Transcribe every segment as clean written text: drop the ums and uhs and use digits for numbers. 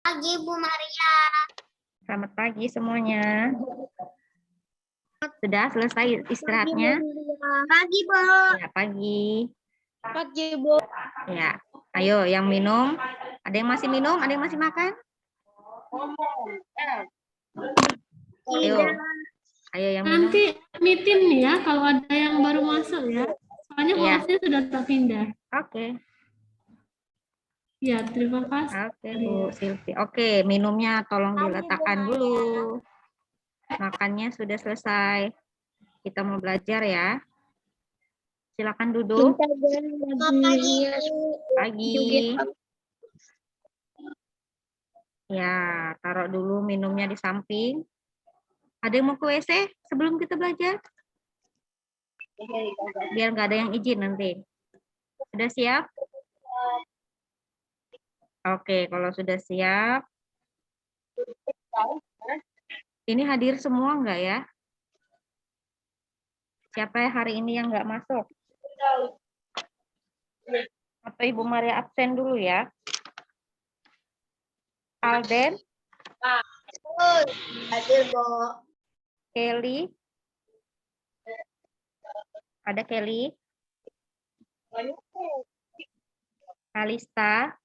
Pagi, Bu Maria. Selamat pagi semuanya. Sudah selesai istirahatnya? Pagi, Bu. Ya, pagi. Pagi, Bu. Ya, ayo yang minum. Ada yang masih minum? Ada yang masih makan? Ayo, ayo yang minum. Nanti meeting nih ya kalau ada yang baru masuk ya. Soalnya Iya. hostnya sudah terpindah. Oke, Ya, terima kasih. oke Bu Silvi. Oke, minumnya tolong diletakkan dulu. Makannya sudah selesai. Kita mau belajar ya. Silakan duduk. Pagi, Pagi. Ya, taruh dulu minumnya di samping. Ada yang mau ke WC sebelum kita belajar? Biar nggak ada yang izin nanti. Sudah siap? Oke, kalau sudah siap. Ini hadir semua nggak ya? Siapa ya hari ini yang nggak masuk? Atau Ibu Maria absen dulu ya? Alden, Hadir, Bu. Kelly. Ada Kelly. Kalista.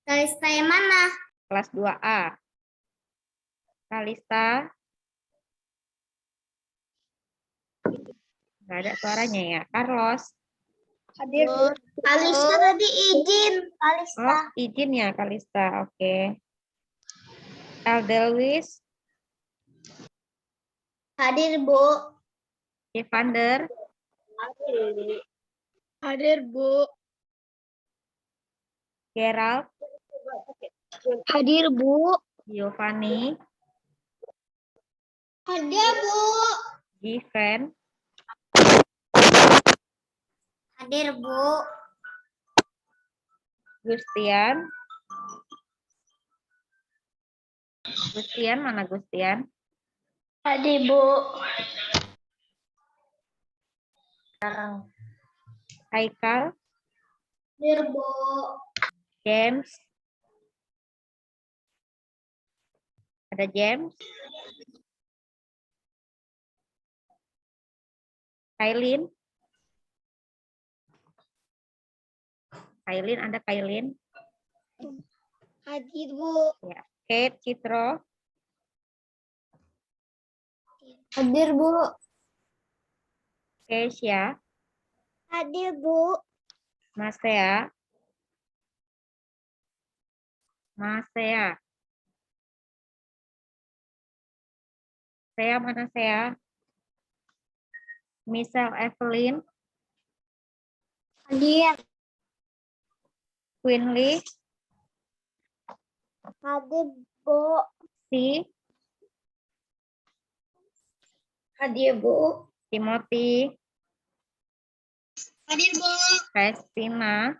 Kalista yang mana? Kelas 2A. Kalista. Nggak ada suaranya ya. Carlos. Hadir, Bu. Kalista tadi izin. Kalista. Oh, izin ya Kalista. Oke. Eldelwis. Hadir, Bu. Evander. Hadir, Bu. Gerald. Hadir, Bu. Giovanni. Hadir, Bu. Given. Hadir, Bu. Gustian. Gustian, mana Gustian? Hadir, Bu. Haikal. Hadir, Bu. James. Ada James. Kailin. Kailin, ada Kailin. Hadir, Bu. Ya. Kate, Citro. Hadir, Bu. Keisha. Hadir, Bu. Masea. Masea. Sea, mana Sea? Michelle Evelyn. Hadir. Quinley. Hadir, Bu. Si. Hadir, Bu. Timothy. Hadir, Bu. Vestina.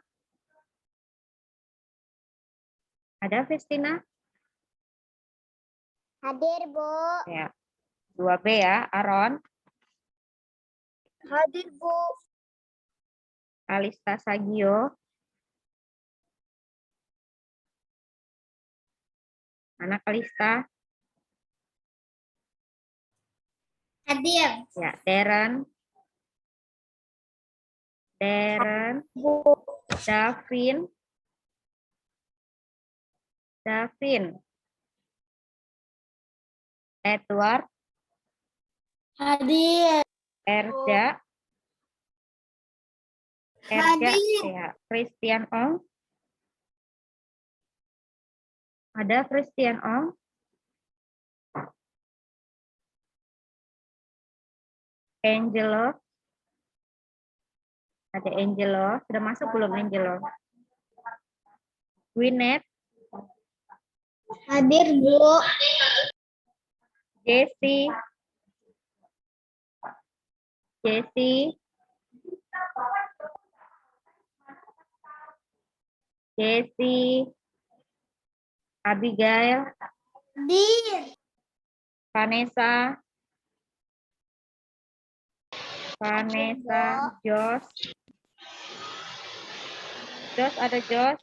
Ada Vestina? Hadir, Bu. Ya. 2B ya, Aaron. Hadir, Bu. Kalista Sagio. Mana Kalista? Hadir. Ya, Darren. Darren. Bu. Davin. Davin. Edward. Hadir. Erja. Erja. Hadir. Ya, Christian Ong. Ada Christian Ong. Angelo. Ada Angelo. Sudah masuk belum Angelo? Gwyneth. Hadir, Bu. Jessie. Jessie. Jessie. Abigail. Hadir. Vanessa. Vanessa. Josh. Jos, ada Jos?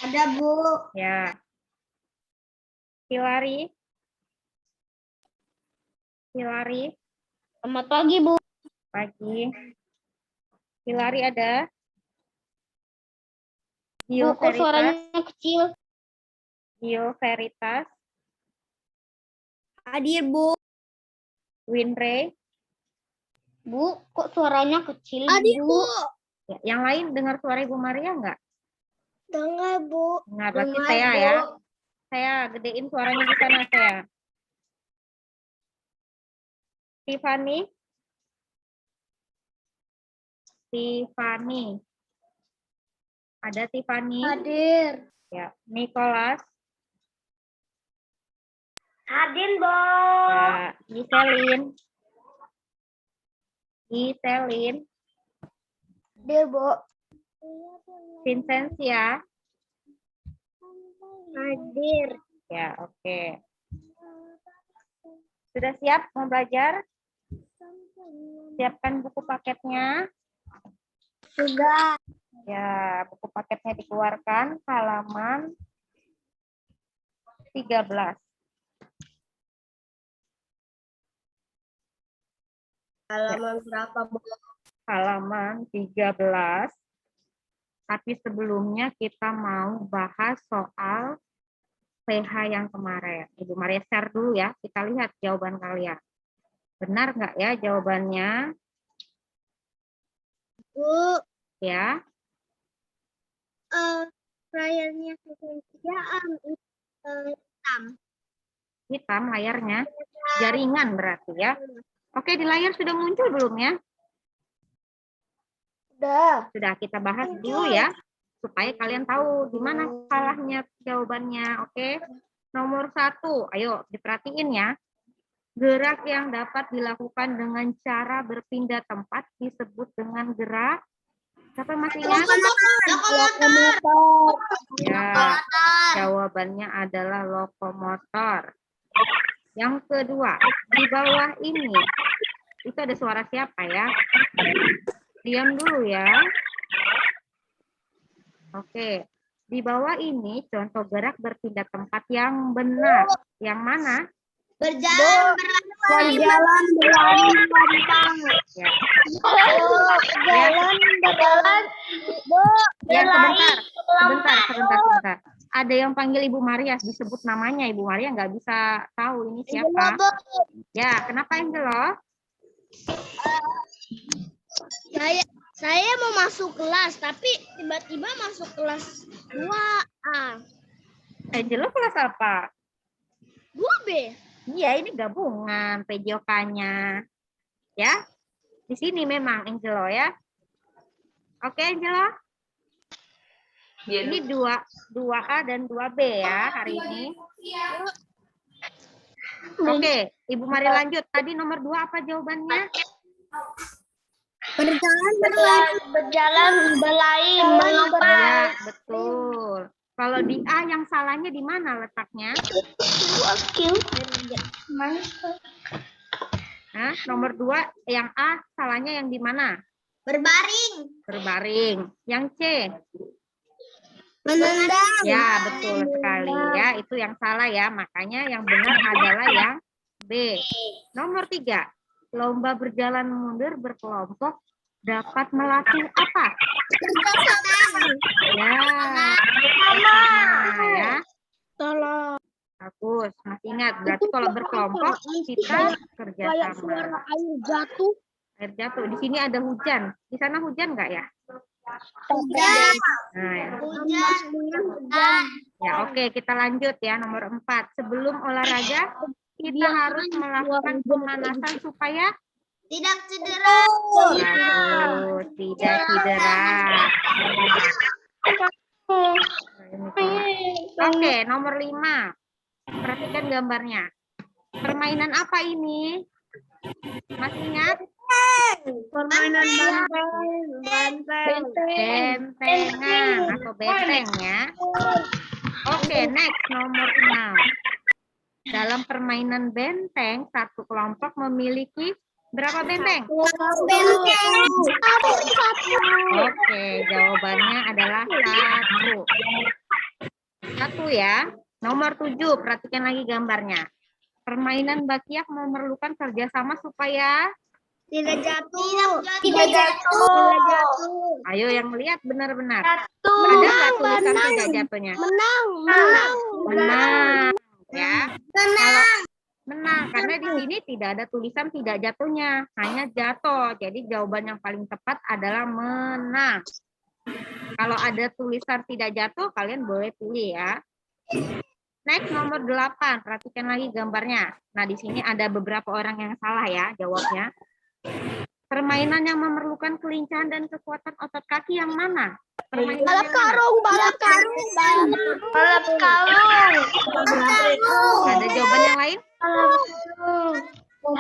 Ada, Bu. Ya. Hilary? Hilary? Selamat pagi, Bu. Pagi. Hilary ada? Bu, Gio kok Veritas? suaranya kecil? Gio Veritas? Hadir, Bu. Winray? Bu, kok suaranya kecil, Bu? Ya, yang lain dengar suara Ibu Maria nggak? Dengar, Bu. Nah, berarti Dengar, saya Bu. ya. Saya gedein suaranya di sana saya. Tiffany? Tiffany. Ada Tiffany? Hadir. Ya. Nicholas? Hadir, Bu. Ya. Giselin? Giselin? Hadir, Bu. Vincentia? Hadir. Ya, oke. Sudah siap mau belajar? Siapkan buku paketnya. Sudah. Ya, buku paketnya dikeluarkan halaman 13. Halaman berapa, Bu? Halaman 13. Tapi sebelumnya kita mau bahas soal PH yang kemarin. Ibu Maria share dulu ya. Kita lihat jawaban kalian. Benar nggak ya jawabannya? Bu, Ya. layarnya pekerjaan hitam. Hitam layarnya. Jaringan berarti ya. Oke, di layar sudah muncul belum ya? Sudah kita bahas dulu ya. Supaya kalian tahu di mana salahnya jawabannya. Oke. Nomor 1, ayo diperhatiin ya. Gerak yang dapat dilakukan dengan cara berpindah tempat disebut dengan gerak. Siapa masih ingat? Lokomotor. Ya, jawabannya adalah lokomotor. Yang kedua, di bawah ini, itu ada suara siapa ya? Diam dulu ya. Oke, di bawah ini contoh gerak berpindah tempat yang benar. Yang mana? Berjalan berlari pantang. Ya. Berjalan. Bu, Ya, sebentar. Ada yang panggil Ibu Maria, disebut namanya Ibu Maria, nggak bisa tahu ini siapa. Ya, kenapa Angelo? Saya mau masuk kelas, tapi tiba-tiba masuk kelas 2A. Angelo kelas apa? 2B. Iya, ini gabungan PJOK-nya. Ya, di sini memang Angelo ya. Oke, Angelo. Ini 2A dan 2B ya hari ini. Oke, Ibu Mari lanjut. Tadi nomor 2 apa jawabannya? Berjalan berlari mengapa? Ya, betul. Kalau di A yang salahnya di mana letaknya? Nah, nomor 2 yang A salahnya yang di mana? Berbaring. Yang C? Menendang. Ya, betul sekali ya. Itu yang salah ya. Makanya yang benar adalah yang B. Nomor 3. Lomba berjalan mundur berkelompok dapat melatih apa? Ya. Sama ya. Tolong. Bagus. Masih ingat. Berarti kalau berkelompok kita kerja sama. Air jatuh. Air jatuh. Di sini ada hujan. Di sana hujan nggak ya? Nah, ya. Ya, oke, kita lanjut ya nomor 4. Sebelum olahraga kita harus melakukan pemanasan supaya Tidak cedera. bagus, tidak cedera. Oke, nomor 5. Perhatikan gambarnya. Permainan apa ini? Masih ingat? Permainan banteng. Bentengan atau benteng ya. Oke, next nomor 6. Dalam permainan benteng, satu kelompok memiliki Berapa benteng? Satu. Oke, jawabannya adalah 1. 1 ya. Nomor 7, perhatikan lagi gambarnya. Permainan bakyak memerlukan kerjasama supaya... Tidak jatuh. Tidak jatuh. Ayo yang melihat benar-benar. Tuh. Ada nggak tulisan tidak jatuhnya? Menang. Menang. Ya. Kalau menang, karena di sini tidak ada tulisan tidak jatuhnya, hanya jatuh. Jadi jawaban yang paling tepat adalah menang. Kalau ada tulisan tidak jatuh, kalian boleh pilih ya. Next, nomor 8. Perhatikan lagi gambarnya. Nah, di sini ada beberapa orang yang salah ya jawabnya. Permainan yang memerlukan kelincahan dan kekuatan otot kaki yang mana? Permainan Balap yang mana? karung. Balap karung. Ada jawaban yang lain?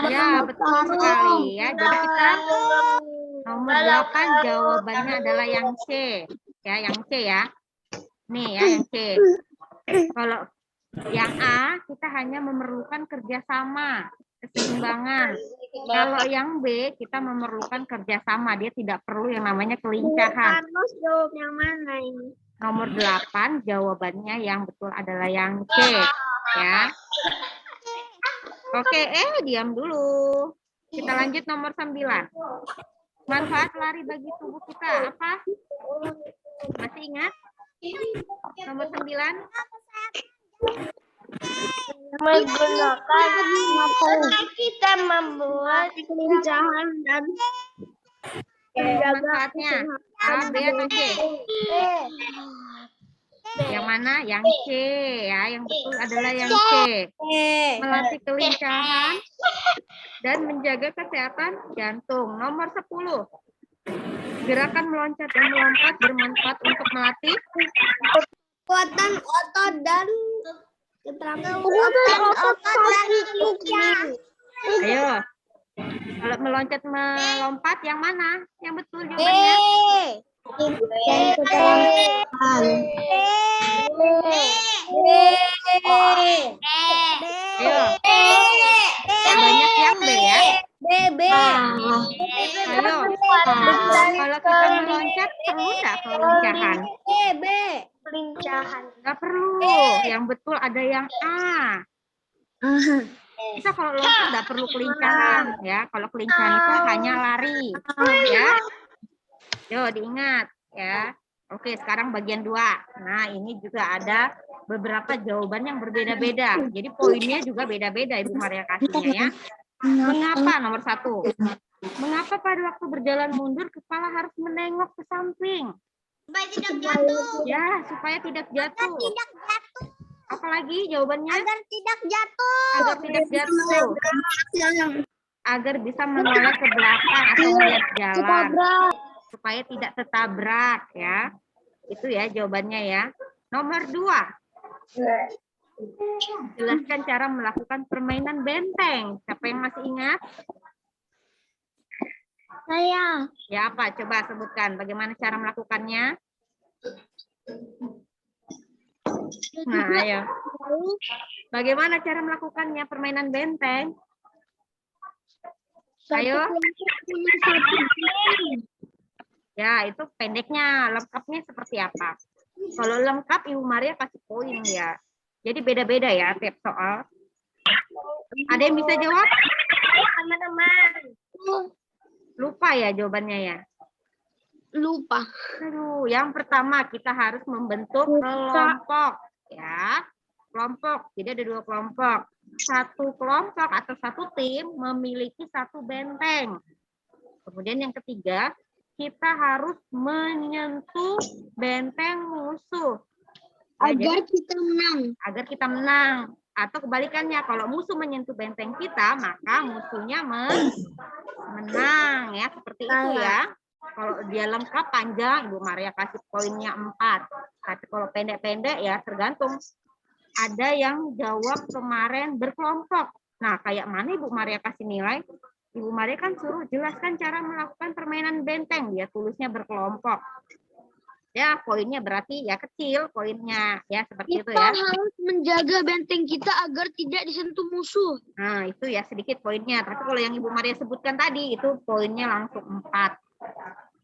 Ya, betul sekali ya. Jadi kita nomor 8 jawabannya adalah yang C. Ya, yang C ya. Nih ya, yang C. Kalau yang A, kita hanya memerlukan kerjasama, keseimbangan. Kalau yang B, kita memerlukan kerjasama. Dia tidak perlu yang namanya kelincahan. Harus jawab yang mana ini? Nomor 8, jawabannya yang betul adalah yang C. Ya. Oke, diam dulu. Kita lanjut nomor 9. Manfaat lari bagi tubuh kita apa? Masih ingat? Nomor 9. Karena kita membuat kelincahan dan Manfaatnya A, B, atau C? Yang mana? Yang C ya. Yang betul adalah yang C. Melatih kelincahan dan menjaga kesehatan jantung. Nomor 10. Gerakan meloncat dan melompat bermanfaat untuk melatih kekuatan otot dan keterampilan otot dan pikiran. Ayo. Kalau meloncat melompat yang mana? Yang betul jawabannya? Dan keterampilan. Ayo. Banyak yang B ya. B. Ayo. Kalau kita meloncat perlu nggak kelincahan? B. Kelincahan. Nggak perlu. Yang betul ada yang A. Kita kalau lompat nggak perlu kelincahan ya. Kalau kelincahan itu hanya lari, ya. Yo, diingat ya. Oke, sekarang bagian 2. Nah, ini juga ada beberapa jawaban yang berbeda-beda. Jadi poinnya juga beda-beda Ibu Maria kasihnya ya. Mengapa nomor 1? Mengapa pada waktu berjalan mundur kepala harus menengok ke samping? Supaya tidak jatuh. Ya, supaya tidak jatuh. Apalagi jawabannya? Agar tidak jatuh. Agar tidak jatuh. Agar bisa menoleh ke belakang atau melihat jalan. Supaya tidak tertabrak ya. Itu ya jawabannya ya. Nomor 2. Jelaskan cara melakukan permainan benteng. Siapa yang masih ingat? Saya. Ya apa? Coba sebutkan bagaimana cara melakukannya. Nah, ayo. Bagaimana cara melakukannya permainan benteng? Ayo. Ya, itu pendeknya. Lengkapnya seperti apa? Kalau lengkap Ibu Maria kasih poin ya. Jadi beda-beda ya tiap soal. Ada yang bisa jawab? Teman-teman. Lupa ya jawabannya ya? Lupa. Aduh, yang pertama kita harus membentuk kelompok ya. Kelompok. Jadi ada 2 kelompok. Satu kelompok atau satu tim memiliki satu benteng. Kemudian yang ketiga, kita harus menyentuh benteng musuh. Agar kita menang. Agar kita menang. Atau kebalikannya, kalau musuh menyentuh benteng kita, maka musuhnya menang ya. Seperti itu ya. Kalau dia lengkap panjang, Ibu Maria kasih poinnya 4. Tapi kalau pendek-pendek ya tergantung. Ada yang jawab kemarin berkelompok. Nah, kayak mana Ibu Maria kasih nilai? Ibu Maria kan suruh jelaskan cara melakukan permainan benteng. Dia tulisnya berkelompok. Ya, poinnya berarti ya kecil poinnya ya seperti itu Kita ya. harus menjaga benteng kita agar tidak disentuh musuh. Nah, itu ya sedikit poinnya. Tapi kalau yang Ibu Maria sebutkan tadi itu poinnya langsung 4.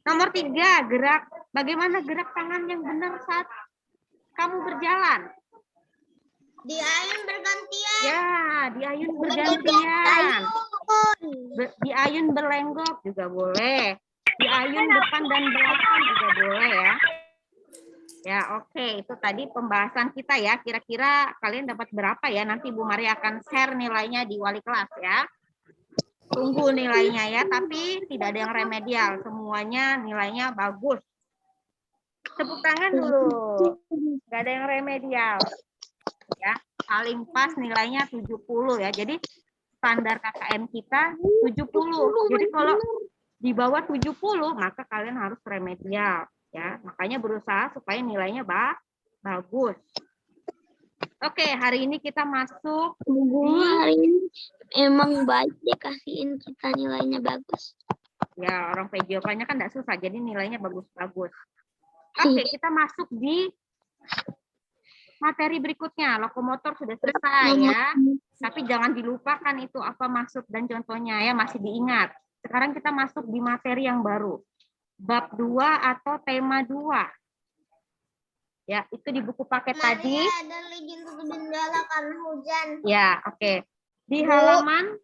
Nomor 3, bagaimana gerak tangan yang benar saat kamu berjalan? Diayun bergantian. Ya, diayun bergantian. Diayun berlenggok juga boleh. Diayun depan dan belakang juga boleh ya. Ya, oke. Itu tadi pembahasan kita ya. Kira-kira kalian dapat berapa ya? Nanti Bu Maria akan share nilainya di wali kelas ya. Tunggu nilainya ya, tapi tidak ada yang remedial. Semuanya nilainya bagus. Tepuk tangan dulu. Nggak ada yang remedial. Ya, paling pas nilainya 70 ya. Jadi standar KKM kita 70. Jadi kalau di bawah 70 maka kalian harus remedial ya. Makanya berusaha supaya nilainya bagus. Oke, hari ini kita masuk Hari ini emang baik deh kasihin kita nilainya bagus. ya, orang PJOK-nya kan enggak susah jadi nilainya bagus-bagus. Oke, kita masuk di materi berikutnya. Lokomotor sudah selesai ya. Tapi jangan dilupakan itu apa maksud dan contohnya ya, masih diingat. Sekarang kita masuk di materi yang baru. Bab 2 atau tema 2. Ya, itu di buku paket tadi. Ada izin tutup jendela karena hujan. Ya, oke. Di halaman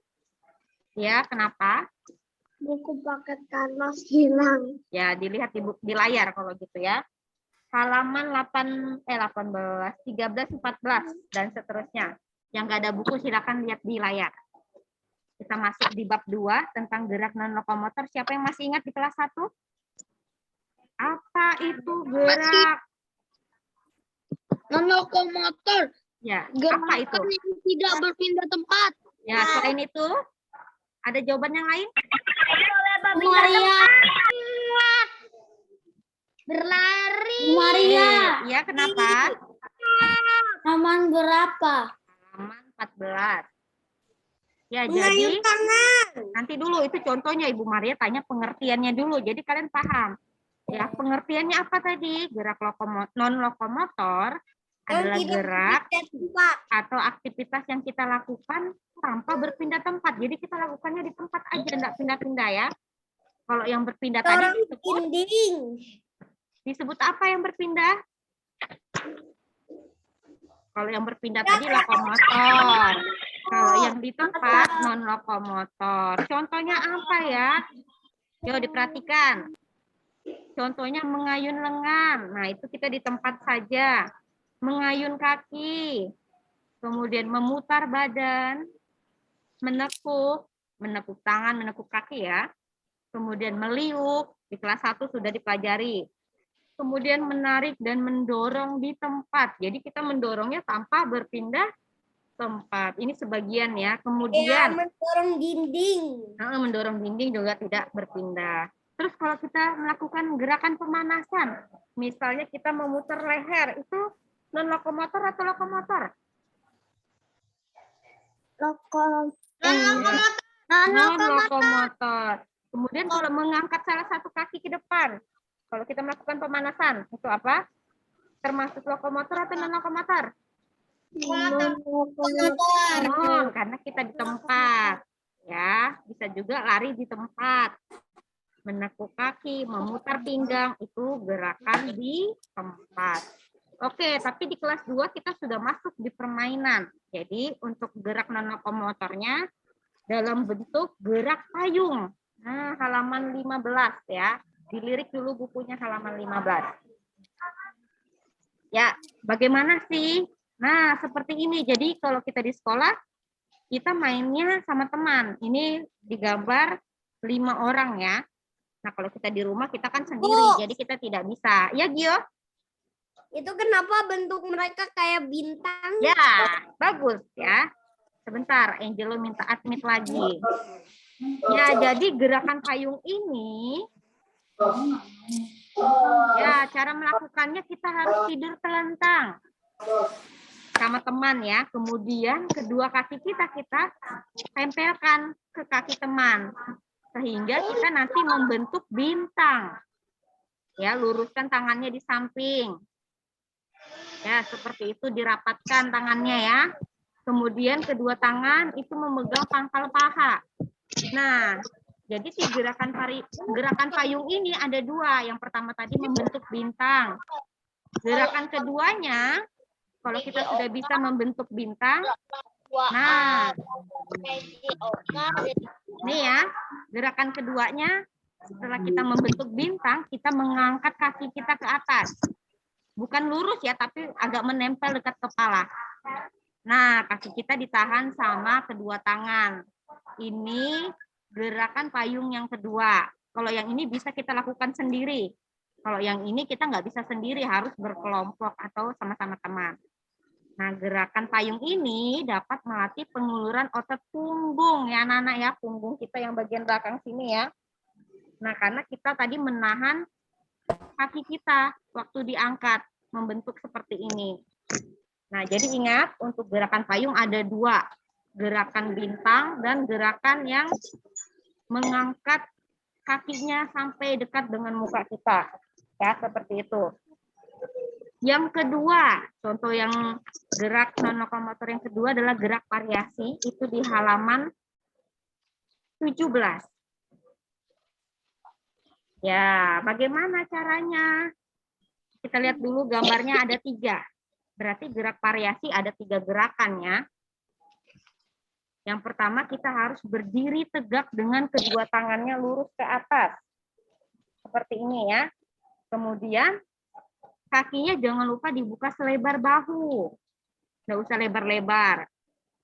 ya, kenapa? Buku paket kanvas hilang. Ya, dilihat di layar kalau gitu ya. Halaman 18, 13, 14 dan seterusnya. Yang nggak ada buku silakan lihat di layar. Kita masuk di bab 2 tentang gerak non lokomotor. Siapa yang masih ingat di kelas 1? Apa itu gerak? Non lokomotor. Ya, apa Gerakan itu? yang tidak berpindah tempat. Ya, selain itu ada jawaban yang lain? Maria. Berlari. Iya, kenapa? Halaman berapa? Halaman 14. Ya, jadi nanti dulu itu contohnya Ibu Maria tanya pengertiannya dulu. Jadi kalian paham. Ya, pengertiannya apa tadi? Gerak non lokomotor adalah gerak atau aktivitas yang kita lakukan tanpa berpindah tempat. Jadi kita lakukannya di tempat aja, enggak pindah-pindah ya. Kalau yang berpindah tadi disebut apa yang berpindah? Kalau yang berpindah tadi lokomotor. Kalau yang di tempat non lokomotor. Contohnya apa ya? Yuk diperhatikan. Contohnya mengayun lengan. Nah, itu kita di tempat saja. Mengayun kaki. Kemudian memutar badan. Menekuk tangan, menekuk kaki ya. Kemudian meliuk. Di kelas 1 sudah dipelajari. Kemudian menarik dan mendorong di tempat. Jadi kita mendorongnya tanpa berpindah tempat. Ini sebagian ya. Kemudian mendorong dinding. Mendorong dinding juga tidak berpindah. Terus kalau kita melakukan gerakan pemanasan, misalnya kita memutar leher, itu non lokomotor atau lokomotor? Non lokomotor. Kemudian kalau mengangkat salah satu kaki ke depan, kalau kita melakukan pemanasan, itu apa? Termasuk lokomotor atau non lokomotor? Non, karena kita di tempat. Ya, bisa juga lari di tempat. Menekuk kaki, memutar pinggang, itu gerakan di tempat. Oke, tapi di kelas 2 kita sudah masuk di permainan. Jadi untuk gerak non lokomotornya dalam bentuk gerak payung. Nah, halaman 15 ya. Dilirik dulu bukunya halaman 15. Ya, bagaimana sih? Nah, seperti ini. Jadi kalau kita di sekolah, kita mainnya sama teman. Ini digambar 5 orang ya. Nah, kalau kita di rumah, kita kan sendiri. Jadi kita tidak bisa. Ya, Gio? Itu kenapa bentuk mereka kayak bintang? Ya, bagus ya. Sebentar, Angelo minta admit lagi. Ya, jadi gerakan payung ini, ya cara melakukannya kita harus tidur telentang sama teman ya. Kemudian kedua kaki kita tempelkan ke kaki teman. Sehingga kita nanti membentuk bintang. Ya, luruskan tangannya di samping. Ya, seperti itu, dirapatkan tangannya ya. Kemudian kedua tangan itu memegang pangkal paha. Nah, jadi si gerakan payung ini ada dua. Yang pertama tadi membentuk bintang. Gerakan keduanya, kalau kita sudah bisa membentuk bintang, nah, nih ya, gerakan keduanya, setelah kita membentuk bintang, kita mengangkat kaki kita ke atas. Bukan lurus ya, tapi agak menempel dekat kepala. Nah, kaki kita ditahan sama kedua tangan. Ini gerakan payung yang kedua. Kalau yang ini bisa kita lakukan sendiri. Kalau yang ini kita nggak bisa sendiri, harus berkelompok atau sama-sama teman. Nah, gerakan payung ini dapat melatih penguluran otot punggung ya anak-anak ya, punggung kita yang bagian belakang sini ya. Nah, karena kita tadi menahan kaki kita waktu diangkat, membentuk seperti ini. Nah, jadi ingat untuk gerakan payung ada dua, gerakan bintang dan gerakan yang mengangkat kakinya sampai dekat dengan muka kita. Ya, seperti itu. Yang kedua, contoh yang gerak non lokomotor yang kedua adalah gerak variasi, itu di halaman 17. Ya, bagaimana caranya? Kita lihat dulu gambarnya ada 3. Berarti gerak variasi ada 3 gerakannya. Yang pertama kita harus berdiri tegak dengan kedua tangannya lurus ke atas. Seperti ini ya. Kemudian kakinya jangan lupa dibuka selebar bahu. Nggak usah lebar-lebar.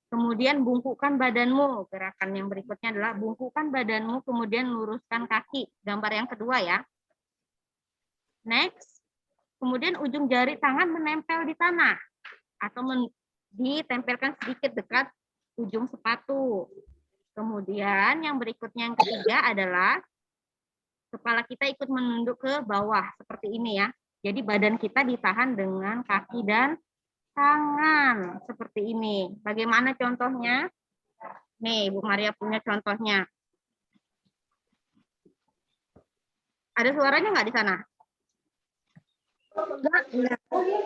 Kemudian bungkukkan badanmu. Gerakan yang berikutnya adalah bungkukkan badanmu, kemudian luruskan kaki. Gambar yang kedua ya. Next. Kemudian ujung jari tangan menempel di tanah. Atau ditempelkan sedikit dekat ujung sepatu. Kemudian yang berikutnya yang ketiga adalah kepala kita ikut menunduk ke bawah. Seperti ini ya. Jadi badan kita ditahan dengan kaki dan tangan. Seperti ini. Bagaimana contohnya? Nih, Bu Maria punya contohnya. Ada suaranya nggak di sana?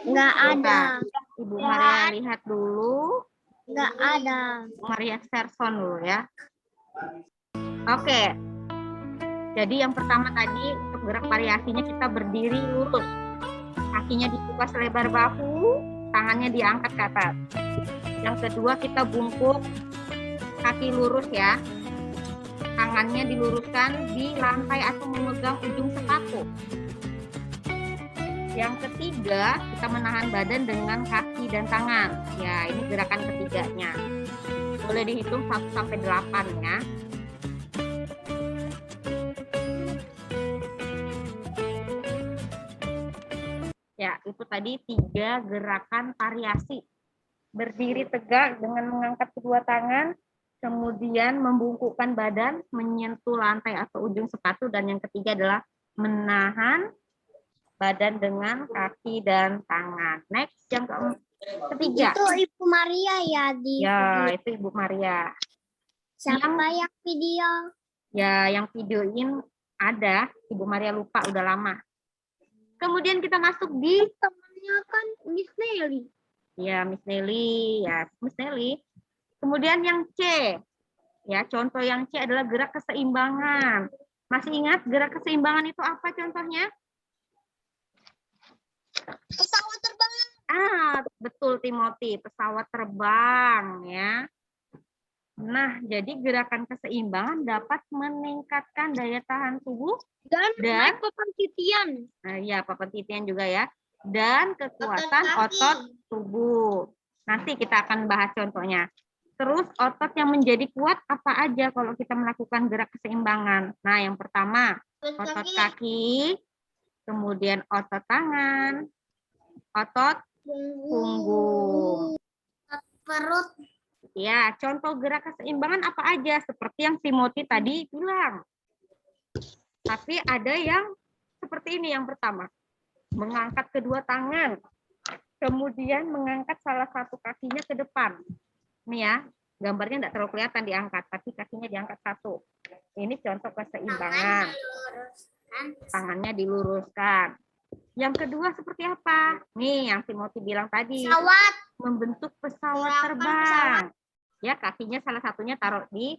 Nggak ada. Ibu Maria lihat dulu. Nggak ada. Bu Maria share sound dulu ya. Oke. Jadi yang pertama tadi untuk gerak variasinya kita berdiri lurus. Kakinya dibuka selebar bahu, tangannya diangkat ke atas. Yang kedua kita bungkuk, kaki lurus ya. Tangannya diluruskan di lantai atau memegang ujung sepatu. Yang ketiga, kita menahan badan dengan kaki dan tangan. Ya, ini gerakan ketiganya. Boleh dihitung 1 sampai 8 ya. Ya, itu tadi 3 gerakan variasi. Berdiri tegak dengan mengangkat kedua tangan, kemudian membungkukkan badan, menyentuh lantai atau ujung sepatu, dan yang ketiga adalah menahan badan dengan kaki dan tangan. Next, yang ketiga. Itu Ibu Maria ya di Ya, video. itu Ibu Maria. Siapa yang video? Ya, yang videoin ada, Ibu Maria lupa, udah lama. Kemudian kita masuk di Temannya kan Miss Nelly. ya Miss Nelly, ya Miss Nelly. Kemudian yang C, ya contoh yang C adalah gerak keseimbangan. Masih ingat gerak keseimbangan itu apa contohnya? Pesawat terbang. Betul Timothy, pesawat terbang ya. Nah, jadi gerakan keseimbangan dapat meningkatkan daya tahan tubuh Dan dan papan titian. Nah, ya, papan titian juga ya. Dan kekuatan kaki. otot tubuh. Nanti kita akan bahas contohnya. Terus otot yang menjadi kuat apa aja kalau kita melakukan gerak keseimbangan? Nah, yang pertama otot kaki, kemudian otot tangan, otot punggung. Perut. Ya, contoh gerak keseimbangan apa aja? Seperti yang Timothy tadi bilang. Tapi ada yang seperti ini yang pertama. Mengangkat kedua tangan. Kemudian mengangkat salah satu kakinya ke depan. Nih ya, gambarnya tidak terlalu kelihatan diangkat, tapi kakinya diangkat satu. Ini contoh keseimbangan. Tangannya diluruskan. Yang kedua seperti apa? Nih yang Timothy bilang tadi. Pesawat. Membentuk pesawat Gerakan terbang. Ya, kakinya salah satunya taruh di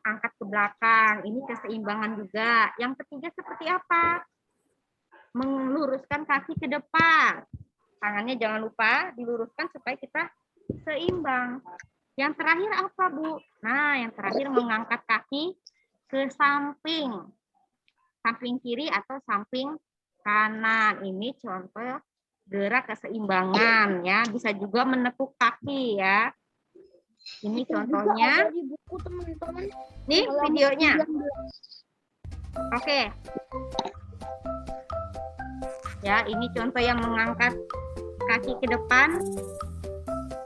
angkat ke belakang. Ini keseimbangan juga. Yang ketiga seperti apa? Meluruskan kaki ke depan. Tangannya jangan lupa diluruskan supaya kita seimbang. Yang terakhir apa, Bu? Nah, yang terakhir mengangkat kaki ke samping. Samping kiri atau samping kanan. Ini contoh gerak keseimbangan ya. Bisa juga menekuk kaki ya. Ini contohnya. Di buku teman-teman. Nih videonya. Oke. Ya, ini contoh yang mengangkat kaki ke depan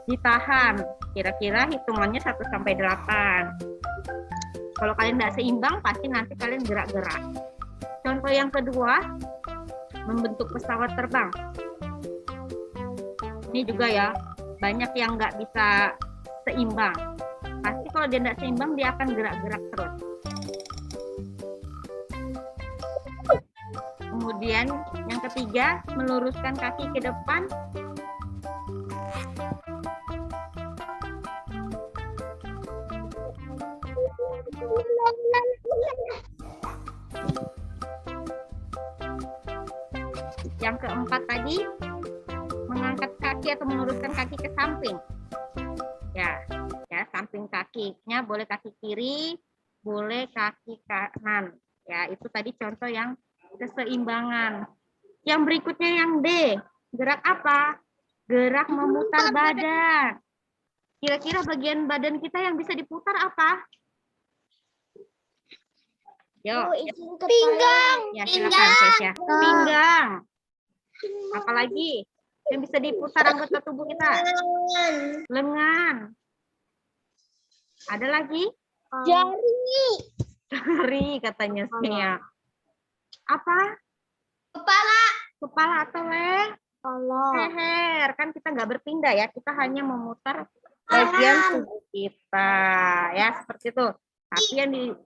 ditahan. Kira-kira hitungannya 1 sampai 8. Kalau kalian nggak seimbang, pasti nanti kalian gerak-gerak. Contoh yang kedua, membentuk pesawat terbang. Ini juga ya, banyak yang nggak bisa seimbang. Pasti kalau dia nggak seimbang, dia akan gerak-gerak terus. Kemudian yang ketiga, meluruskan kaki ke depan. Yang keempat tadi, mengangkat kaki atau meluruskan kaki ke samping. Ya, samping kakinya boleh kaki kiri, boleh kaki kanan. Ya, itu tadi contoh yang keseimbangan. Yang berikutnya yang D, gerak apa? Gerak memutar badan. Kira-kira bagian badan kita yang bisa diputar apa? Yuk. Pinggang. Ya, silakan Sesya. Pinggang. Apalagi yang bisa diputar anggota tubuh kita? Lengan. Ada lagi? Jari. Jari katanya Sia. Apa? Kepala. Kepala atau leher. Kan kita nggak berpindah ya. Kita hanya memutar bagian tubuh kita. Ya, seperti itu. Tapi yang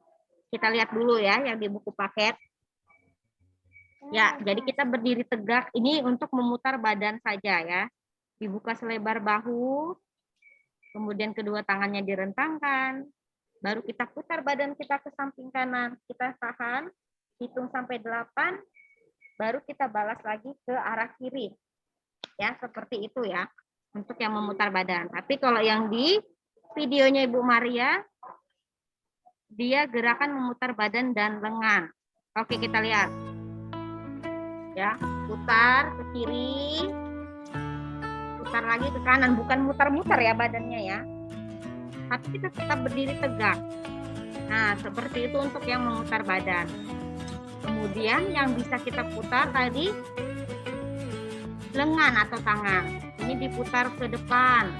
kita lihat dulu ya, yang di buku paket. Ya, jadi kita berdiri tegak. Ini untuk memutar badan saja ya. Dibuka selebar bahu. Kemudian kedua tangannya direntangkan. Baru kita putar badan kita ke samping kanan. Kita tahan. Hitung sampai 8. Baru kita balas lagi ke arah kiri. Ya, seperti itu ya. Untuk yang memutar badan. Tapi kalau yang di videonya Ibu Maria, dia gerakan memutar badan dan lengan. Oke, kita lihat. Ya, putar ke kiri, putar lagi ke kanan, bukan mutar-mutar ya badannya ya, tapi kita tetap berdiri tegak. Nah, seperti itu untuk yang memutar badan. Kemudian yang bisa kita putar tadi lengan atau tangan. Ini diputar ke depan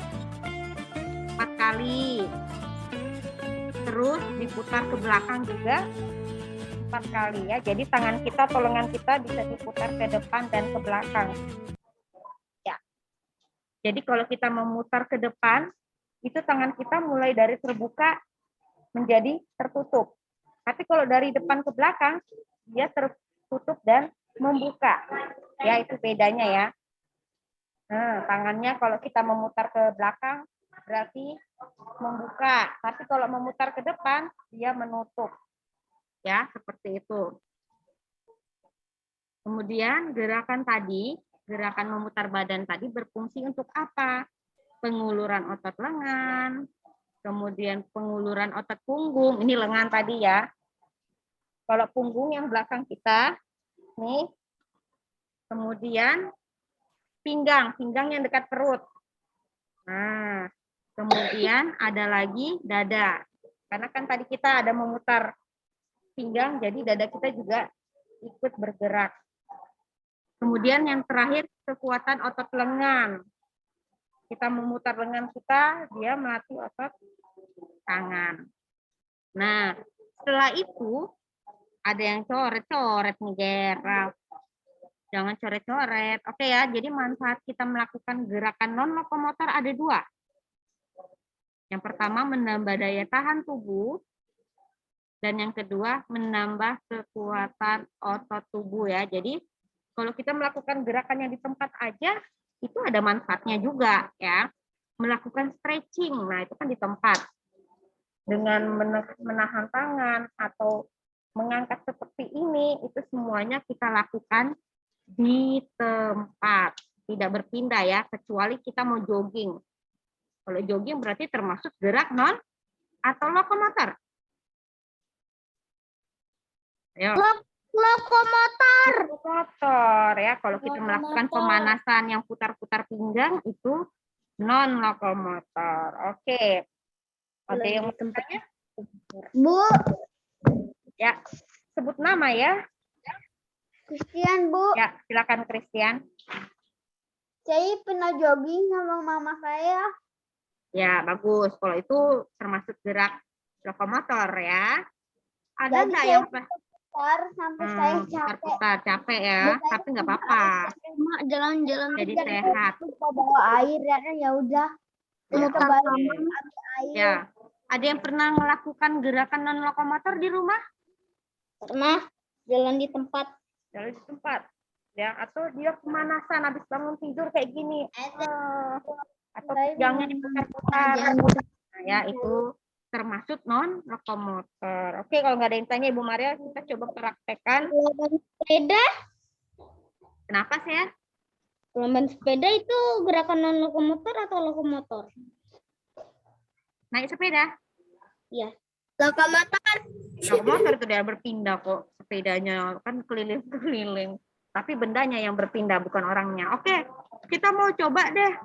4 kali, terus diputar ke belakang juga 4 kali ya. Jadi tangan kita atau lengan kita bisa diputar ke depan dan ke belakang. Ya. Jadi kalau kita memutar ke depan, itu tangan kita mulai dari terbuka menjadi tertutup. Tapi kalau dari depan ke belakang, dia tertutup dan membuka. Ya, itu bedanya ya. Nah, tangannya kalau kita memutar ke belakang berarti membuka. Tapi kalau memutar ke depan, dia menutup. Ya, seperti itu. Kemudian gerakan tadi, gerakan memutar badan tadi berfungsi untuk apa? Penguluran otot lengan, kemudian penguluran otot punggung. Ini lengan tadi ya. Kalau punggung yang belakang kita, nih. Kemudian pinggang yang dekat perut. Nah, kemudian ada lagi dada. Karena kan tadi kita ada memutar pinggang, jadi dada kita juga ikut bergerak. Kemudian yang terakhir, kekuatan otot lengan. Kita memutar lengan kita, dia melatih otot tangan. Nah, setelah itu, ada yang coret-coret nih, Gerald. Jangan coret-coret. Oke ya, jadi manfaat kita melakukan gerakan non-lokomotor ada 2. Yang pertama, menambah daya tahan tubuh. Dan yang kedua, menambah kekuatan otot tubuh ya. Jadi kalau kita melakukan gerakan yang di tempat aja, itu ada manfaatnya juga ya. Melakukan stretching, nah itu kan di tempat. Dengan menahan tangan atau mengangkat seperti ini, itu semuanya kita lakukan di tempat. Tidak berpindah ya, kecuali kita mau jogging. Kalau jogging berarti termasuk gerak non atau lokomotor. Ayo. Lokomotor. Lokomotor ya. Kalau kita Lokomotor. melakukan pemanasan yang putar-putar pinggang itu non lokomotor. Oke. Ada yang mau tanya? Bu, Ya, sebut nama ya. Christian, Bu. Ya, silakan Christian. Saya pernah jogging sama mama saya. Ya, bagus. Kalau itu termasuk gerak lokomotor ya. Ada Jadi nggak saya yang putar sampai saya capek. putar capek ya? Tapi nggak apa-apa. Cuma jalan-jalan Jadi aja. sehat. Lupa bawa air ya udah. Ya, Muter balik oke. ambil air. Ya. Ada yang pernah melakukan gerakan non lokomotor di rumah? Pernah jalan di tempat. Jalan di tempat. Ya, atau dia pemanasan habis bangun tidur kayak gini. Atau pinggangnya diputar-putar. Nah, ya, itu termasuk non lokomotor. Oke, kalau nggak ada yang tanya Ibu Maria, kita coba praktekkan. Sepeda. Kenapa saya? Gelombang sepeda itu gerakan non lokomotor atau lokomotor? Naik sepeda? Iya. Lokomotor. Lokomotor itu dia berpindah kok. Sepedanya kan keliling-keliling. Tapi bendanya yang berpindah, bukan orangnya. Oke, kita mau coba deh.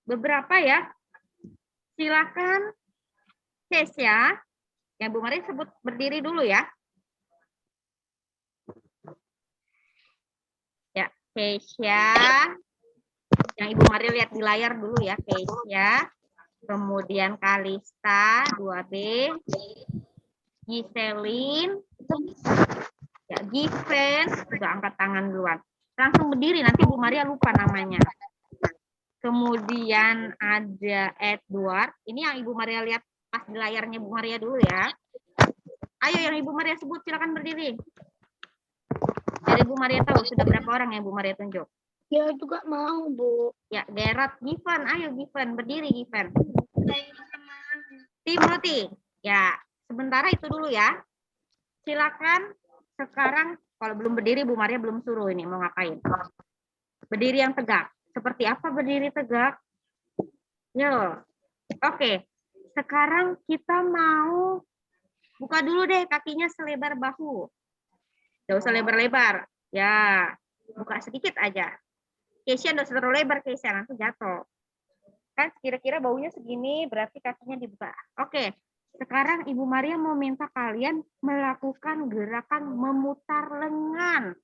Beberapa ya. Silakan Kesia. Yang Bu Maria sebut berdiri dulu ya. Ya, Kesia. Yang Ibu Maria lihat di layar dulu ya, Kesia. Kemudian Kalista 2B. Giselin. Ya, Given. Sudah angkat tangan duluan. Langsung berdiri, nanti Bu Maria lupa namanya. Kemudian ada Edward. Ini yang Ibu Maria lihat pas di layarnya Bu Maria dulu ya. Ayo yang Ibu Maria sebut, silakan berdiri. Jadi Bu Maria tahu sudah berapa orang yang Bu Maria tunjuk. Ya juga mau, Bu. Ya, Gerard, Given. Ayo Given, berdiri Given. Timothy. Ya, sementara itu dulu ya. Silakan sekarang, kalau belum berdiri Bu Maria belum suruh ini mau ngapain. Berdiri yang tegak. Seperti apa berdiri tegak? Yo. Oke. Sekarang kita mau buka dulu deh kakinya selebar bahu. Nggak usah lebar-lebar. Ya, buka sedikit aja. Keisha nggak usah terlalu lebar, Keisha nanti jatuh. Kan kira-kira baunya segini, berarti kakinya dibuka. Oke. Sekarang Ibu Maria mau minta kalian melakukan gerakan memutar lengan.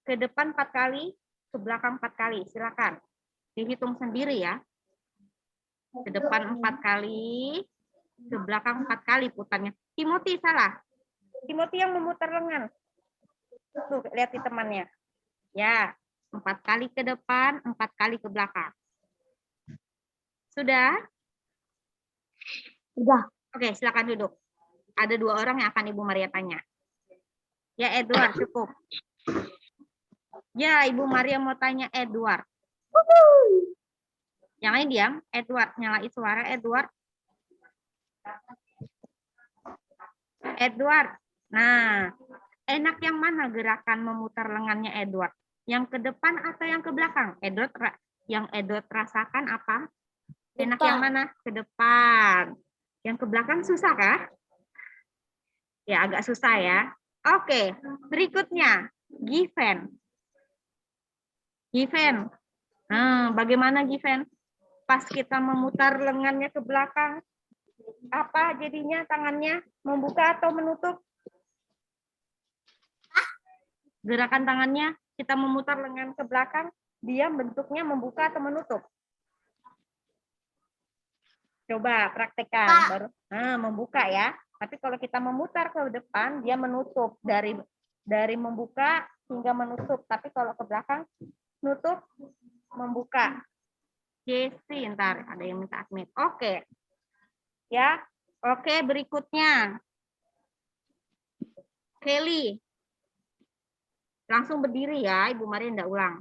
Ke depan 4 kali, ke belakang 4 kali. Silakan. Dihitung sendiri ya. Ke depan 4 kali, ke belakang 4 kali putarnya. Timothy salah. Timothy yang memutar lengan. Tuh, lihat di temannya. Ya, 4 kali ke depan, 4 kali ke belakang. Sudah? Sudah. Oke, silakan duduk. Ada 2 orang yang akan Ibu Maria tanya. Ya, Edward, cukup. Ya, Ibu Maria mau tanya Edward. Yang lain diam. Edward, nyalain suara Edward. Edward. Nah, enak yang mana gerakan memutar lengannya Edward? Yang ke depan atau yang ke belakang? Yang Edward rasakan apa? Enak yang mana? Ke depan. Yang ke belakang susah kah? Ya, agak susah ya. Oke, berikutnya. Given. Given. Nah, bagaimana Given? Pas kita memutar lengannya ke belakang, apa jadinya tangannya? Membuka atau menutup? Gerakan tangannya, kita memutar lengan ke belakang, dia bentuknya membuka atau menutup? Coba praktekkan. Baru membuka ya. Tapi kalau kita memutar ke depan, dia menutup. Dari membuka hingga menutup. Tapi kalau ke belakang, nutup, membuka. Jesse, ntar ada yang minta admit. Oke. Ya. Oke, berikutnya. Kelly. Langsung berdiri ya, Ibu Maria enggak ulang.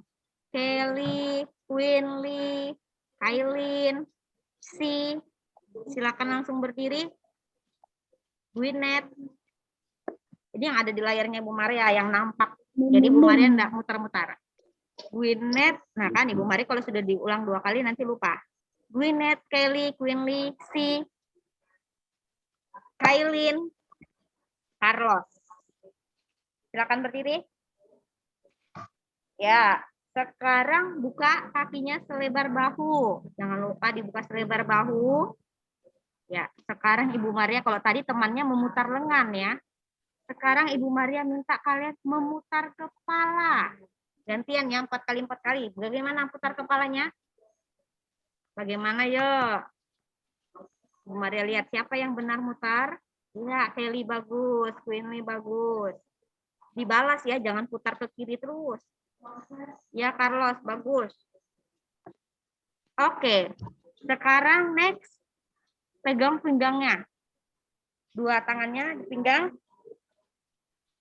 Kelly, Queenly, Kailin, Si. Silakan langsung berdiri. Gwyneth. Ini yang ada di layarnya Ibu Maria yang nampak. Jadi Ibu Maria enggak muter-muter. Gwyneth, nah kan Ibu Maria kalau sudah diulang 2 kali nanti lupa. Gwyneth, Kelly, Queenly, Si, Kailin, Carlos. Silakan berdiri. Ya, sekarang buka kakinya selebar bahu. Jangan lupa dibuka selebar bahu. Ya, sekarang Ibu Maria kalau tadi temannya memutar lengan ya. Sekarang Ibu Maria minta kalian memutar kepala. Gantian ya 4 kali 4 kali. Bagaimana putar kepalanya? Bagaimana yuk? Ibu Maria lihat siapa yang benar mutar. Ya, Kelly bagus, Queenly bagus. Dibalas ya, jangan putar ke kiri terus. Ya, Carlos bagus. Oke. Sekarang next. Pegang pinggangnya. 2 tangannya di pinggang.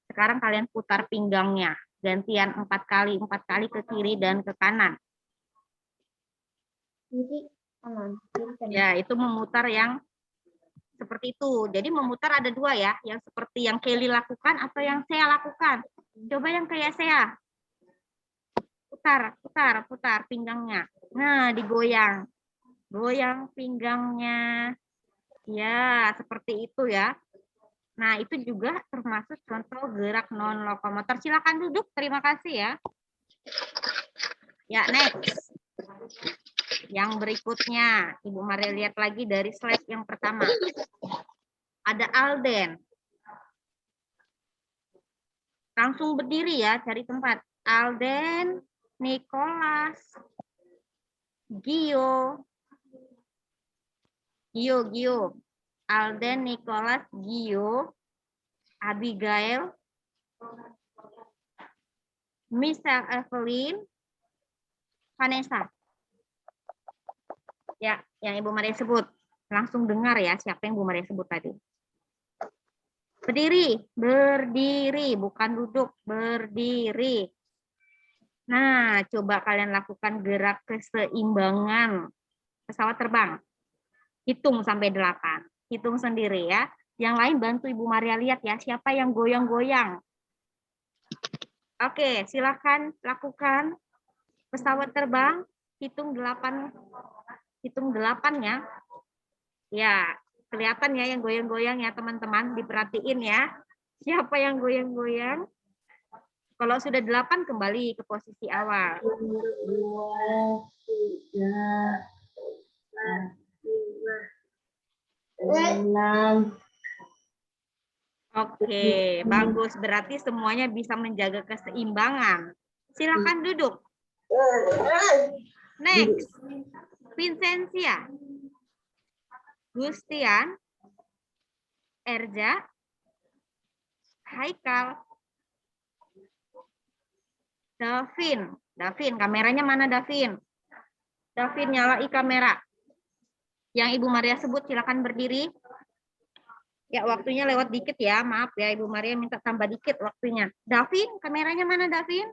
Sekarang kalian putar pinggangnya. Gantian 4 kali ke kiri dan ke kanan. Kiri, kanan. Kiri, kanan. Ya, itu memutar yang seperti itu. Jadi memutar ada 2 ya. Yang seperti yang Kelly lakukan atau yang saya lakukan. Coba yang kayak saya. Putar pinggangnya. Nah, digoyang. Goyang pinggangnya. Ya, seperti itu ya. Nah, itu juga termasuk contoh gerak non-lokomotor. Silakan duduk, terima kasih ya. Ya, next. Yang berikutnya, Ibu Maria lihat lagi dari slide yang pertama. Ada Alden. Langsung berdiri ya, cari tempat. Alden, Nicholas, Gio. Alden, Nicholas, Gio, Abigail, Michelle, Evelyn, Vanessa. Ya, yang Ibu Maria sebut. Langsung dengar ya siapa yang Ibu Maria sebut tadi. Berdiri, bukan duduk, berdiri. Nah, coba kalian lakukan gerak keseimbangan pesawat terbang. Hitung sampai 8. Hitung sendiri ya. Yang lain bantu Ibu Maria lihat ya, siapa yang goyang-goyang. Oke, silakan lakukan pesawat terbang. Hitung 8 ya. Ya, kelihatan ya yang goyang-goyang ya teman-teman. Diperhatiin ya. Siapa yang goyang-goyang. Kalau sudah 8 kembali ke posisi awal. 2, 3, 4, 5, 6. Oke, bagus. Berarti semuanya bisa menjaga keseimbangan. Silakan duduk. Next, Vincentia, Gustian, Erja, Haikal, Davin. Kameranya mana Davin? Davin, nyalai kamera. Yang Ibu Maria sebut silakan berdiri. Ya, waktunya lewat dikit ya. Maaf ya, Ibu Maria minta tambah dikit waktunya. Davin, kameranya mana Davin?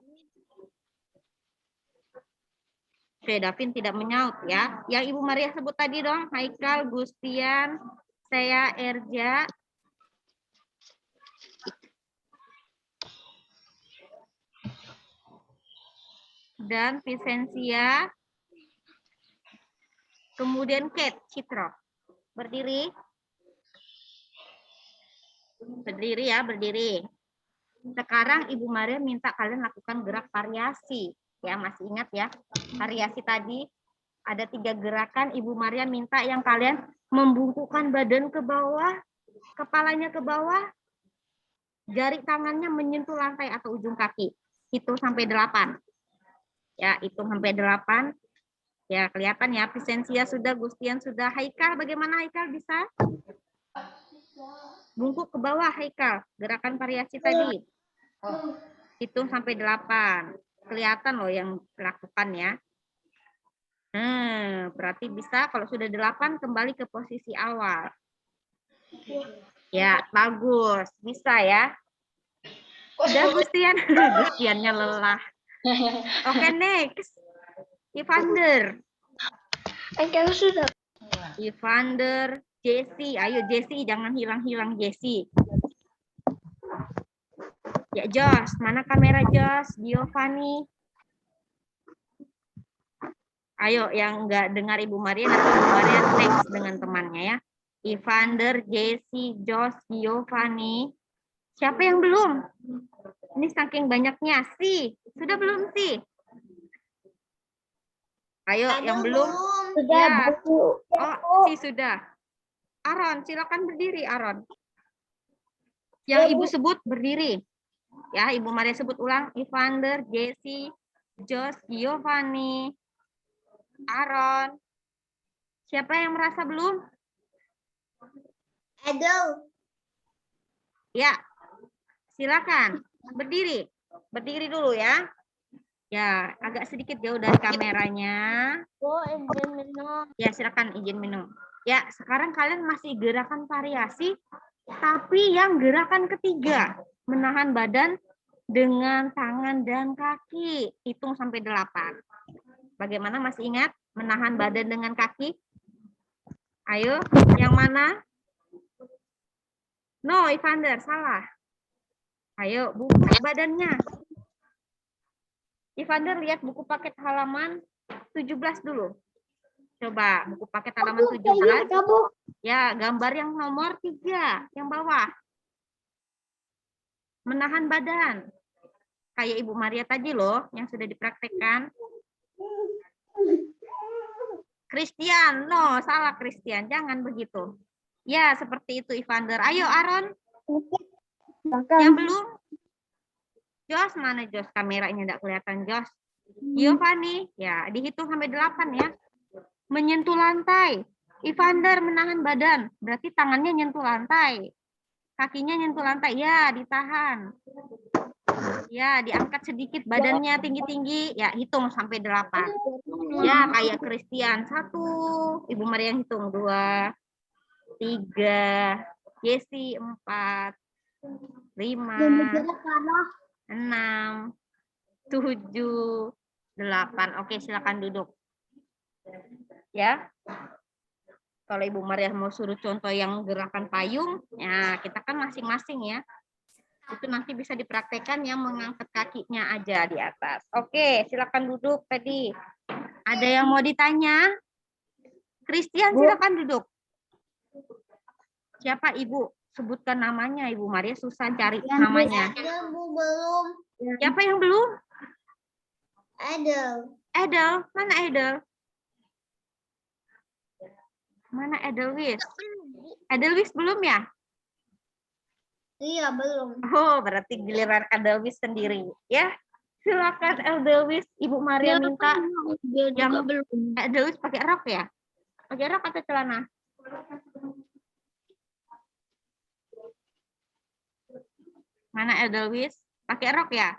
Oke, Davin tidak menyaut ya. Yang Ibu Maria sebut tadi dong, Haikal, Gustian, saya, Erja. Dan Vincentia. Kemudian Kate, Citro. Berdiri. Berdiri ya, berdiri. Sekarang Ibu Maria minta kalian lakukan gerak variasi. Ya, masih ingat ya. Variasi tadi ada 3 gerakan. Ibu Maria minta yang kalian membungkukkan badan ke bawah, kepalanya ke bawah, jari tangannya menyentuh lantai atau ujung kaki. Hitung sampai 8. Ya, hitung sampai 8. Ya, kelihatan ya. Vincentia sudah, Gustian sudah. Haikal, bagaimana Haikal bisa? Bungkuk ke bawah Haikal. Gerakan variasi tadi. Hitung sampai 8. Kelihatan loh yang lakukan ya. Berarti bisa kalau sudah 8 kembali ke posisi awal. Ya, bagus. Bisa ya. Udah Gustian. Gustiannya lelah. Oke, next. Evander. Kan sudah. Evander, Jesse. Ayo Jesse, jangan hilang-hilang Jesse. Ya Jos, mana kamera Jos? Giovanni. Ayo yang nggak dengar Ibu Maria, nanti Ibu Maria next dengan temannya ya. Evander, Jesse, Jos, Giovanni. Siapa yang belum? Ini saking banyaknya. Si, sudah belum sih? Ayo, yang belum? Sudah, Ya. Bu. Oh, si sudah. Aron, silakan berdiri, Aron. Yang Ibu sebut berdiri. Ya, Ibu Maria sebut ulang. Evander, Jesse, Jos, Giovanni, Aron. Siapa yang merasa belum? Aduh. Ya, silakan berdiri. Berdiri dulu ya. Ya, agak sedikit jauh dari kameranya. Oh, izin minum. Ya, silakan izin minum. Ya, sekarang kalian masih gerakan variasi, tapi yang gerakan ketiga, menahan badan dengan tangan dan kaki. Hitung sampai 8. Bagaimana, masih ingat menahan badan dengan kaki? Ayo, yang mana? No, Evander, salah. Ayo, buku badannya. Evander, lihat buku paket halaman 17 dulu. Coba buku paket halaman 17. Ya, gambar yang nomor 3, yang bawah. Menahan badan. Kayak Ibu Maria tadi loh, yang sudah dipraktekkan. Christian, no, salah Christian. Jangan begitu. Ya, seperti itu Evander. Ayo Aaron. Yang belum? Jos, mana Jos? Kameranya tidak kelihatan Jos. Giovanni, ya dihitung sampai 8 ya. Menyentuh lantai. Evander menahan badan, berarti tangannya nyentuh lantai. Kakinya nyentuh lantai, ya ditahan. Ya, diangkat sedikit badannya tinggi-tinggi, ya hitung sampai 8. Ya, kayak Christian. 1, Ibu Maria yang hitung 2, 3, Jesse 4, 5, 6, 7, 8. Oke, silakan duduk. Ya. Kalau Ibu Maria mau suruh contoh yang gerakan payung, ya kita kan masing-masing ya. Itu nanti bisa dipraktekkan yang mengangkat kakinya aja di atas. Oke, silakan duduk tadi. Ada yang mau ditanya? Christian, silakan duduk. Siapa Ibu? Sebutkan namanya, Ibu Maria susah cari namanya. Belum. Siapa yang belum? Ada. Edel, mana Edel? Mana Edelwis? Edelwis belum ya? Iya, belum. Oh, berarti giliran Edelwis sendiri. Ya, silakan Edelwis. Ibu Maria minta yang belum. Edelwis pakai rok ya? Pakai rok atau celana? Mana Edelwis? Pakai rok ya?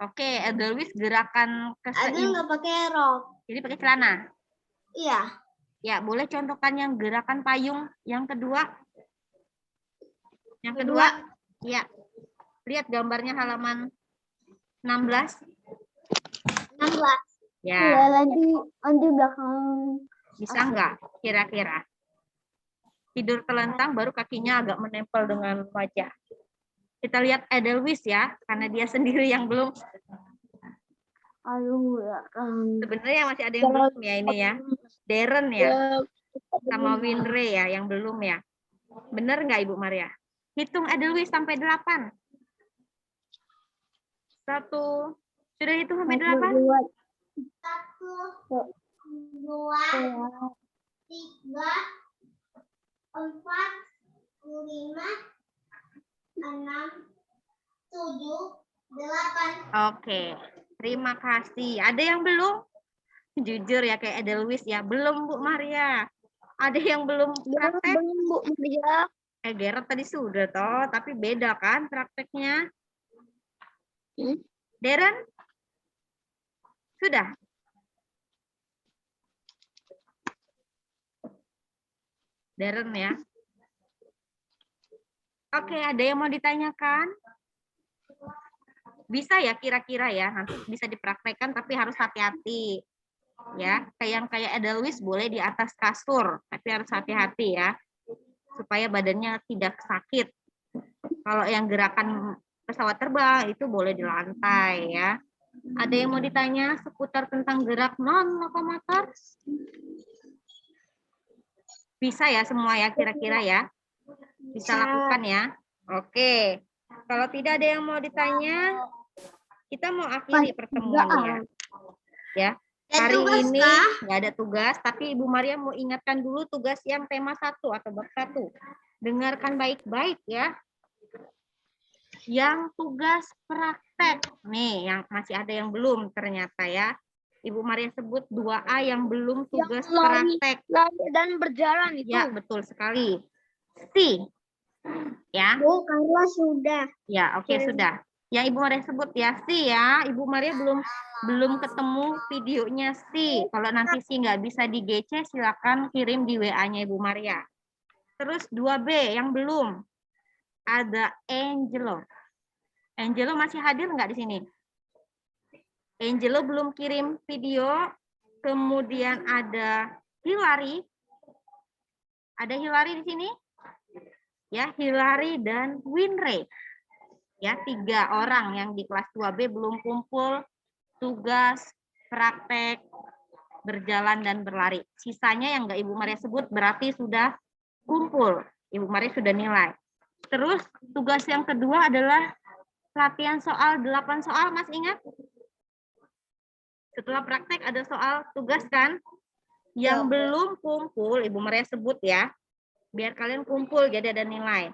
Oke, Edelwis gerakan Ada nggak pakai rok? Jadi pakai celana? Iya. Ya, boleh contohkan yang gerakan payung yang kedua. Yang kedua, ya. Lihat gambarnya halaman 16. 16. Ya. Nanti belakang. Bisa enggak kira-kira? Tidur telentang baru kakinya agak menempel dengan wajah. Kita lihat Edelwis ya, karena dia sendiri yang belum. Aduh, Sebenarnya masih ada yang belum ya ini ya. Darren ya, sama Winre ya yang belum ya. Benar nggak Ibu Maria? Hitung Edelwis sampai 8. 1. Sudah hitung sampai 8? 1, 2, 3, 4, 5, 6, 7, 8. Oke, terima kasih. Ada yang belum? Jujur ya kayak Edelwis ya. Belum Bu Maria. Ada yang belum praktek? Belum, Bu Maria. Gerard tadi sudah toh, tapi beda kan prakteknya? Darren? Sudah? Darren ya. Oke, ada yang mau ditanyakan? Bisa ya kira-kira ya, nanti bisa dipraktekkan tapi harus hati-hati. Ya, kayak Edelweiss boleh di atas kasur, tapi harus hati-hati ya. Supaya badannya tidak sakit. Kalau yang gerakan pesawat terbang itu boleh di lantai ya. Ada yang mau ditanya seputar tentang gerak non-lokomotor? Bisa ya semua ya kira-kira ya? Bisa lakukan ya? Oke. Kalau tidak ada yang mau ditanya, kita mau akhiri pertemuannya. Ya. Hari ini nggak ada tugas, tapi Ibu Maria mau ingatkan dulu tugas yang tema 1 atau bab 1. Dengarkan baik-baik ya. Yang tugas praktek. Nih, yang masih ada yang belum ternyata ya. Ibu Maria sebut 2A yang belum tugas praktek. Dan berjalan itu. Ya, betul sekali. C. Ya. Bu, Carla sudah. Ya, oke sudah. Yang Ibu Maria sebut ya C ya. Ibu Maria belum ketemu videonya C. Kalau nanti C nggak bisa di GC, silakan kirim di WA-nya Ibu Maria. Terus 2B yang belum. Ada Angelo. Angelo masih hadir nggak di sini? Angelo belum kirim video. Kemudian ada Hilary. Ada Hilary di sini? Ya, Hilary dan Winre. Ya, 3 orang yang di kelas 2B belum kumpul tugas praktek berjalan dan berlari. Sisanya yang nggak Ibu Maria sebut berarti sudah kumpul. Ibu Maria sudah nilai. Terus tugas yang kedua adalah latihan soal 8 soal, Mas ingat? Setelah praktek ada soal tugas kan? Yang belum kumpul, Ibu Maria sebut ya. Biar kalian kumpul jadi ada nilai.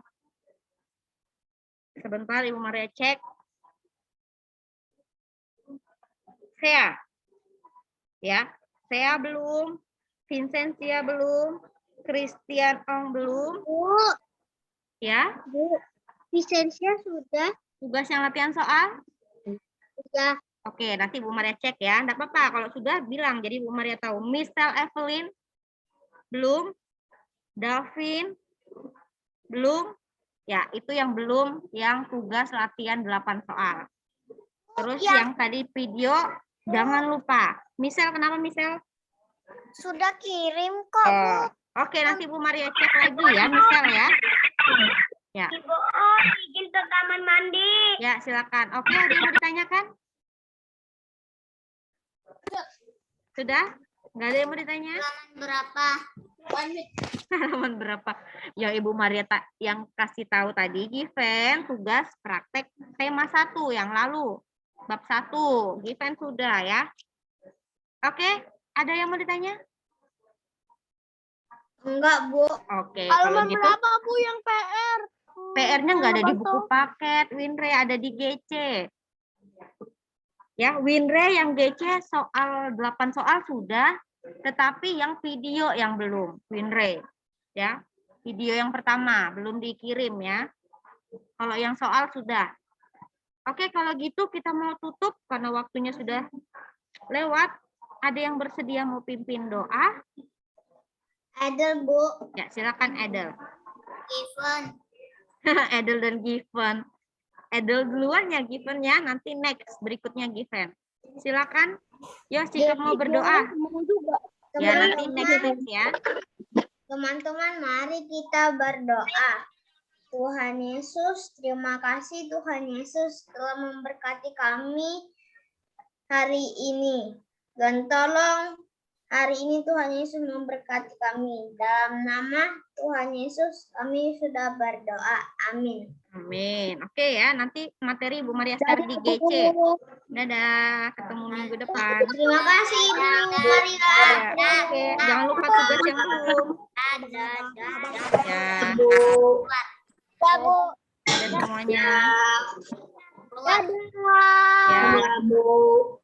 Sebentar Ibu Maria cek. Sea. Ya, Sea belum. Vincentia belum. Christian Ong belum. Bu, Ya. Bu. Vicensia sudah. Tugas yang latihan soal? Sudah. Oke, nanti Bu Maria cek ya. Enggak apa-apa kalau sudah bilang. Jadi Bu Maria tahu. Michelle Evelyn belum. Davin belum. Ya, itu yang belum yang tugas latihan 8 soal. Terus yang tadi video jangan lupa. Michelle, kenapa Michelle? Sudah kirim kok, Bu. Oke, nanti Bu Maria cek lagi ya, Michelle ya. Ya. Ibu, izin ke kamar mandi. Ya, silakan. Oke, ada yang mau ditanyakan? Sudah? Nggak ada yang mau ditanya? Berapa? Halaman berapa? Ya Ibu Maria yang kasih tahu tadi, Given tugas praktek tema 1 yang lalu. Bab 1, Given sudah ya. Oke, ada yang mau ditanya? Enggak, Bu. Oke, kalau gitu. Berapa, Bu, yang PR? PR-nya nggak ada di buku paket, Winre ada di GC. Ya, Winre yang GC soal 8 soal sudah, tetapi yang video yang belum, Winre. Ya, video yang pertama belum dikirim ya. Kalau yang soal sudah. Oke, kalau gitu kita mau tutup karena waktunya sudah lewat. Ada yang bersedia mau pimpin doa? Adel, Bu. Ya, silakan Edel. Given. Edel dan Given. Edel duluan ya Given ya, nanti next berikutnya Given. Silakan. Yo, sikap mau berdoa. Ya, nanti next ya. Teman-teman, mari kita berdoa. Tuhan Yesus, terima kasih Tuhan Yesus telah memberkati kami hari ini. Dan tolong hari ini Tuhan Yesus memberkati kami. Dalam nama Tuhan Yesus kami sudah berdoa. Amin. Amin. Oke ya, nanti materi Bu Maria share di GC. Dadah, ketemu minggu depan. Terima kasih Bu Maria. Ya, oke, jangan lupa tugas yang belum. Ya, Bu. dan semuanya. Dadah. Ya. Bu.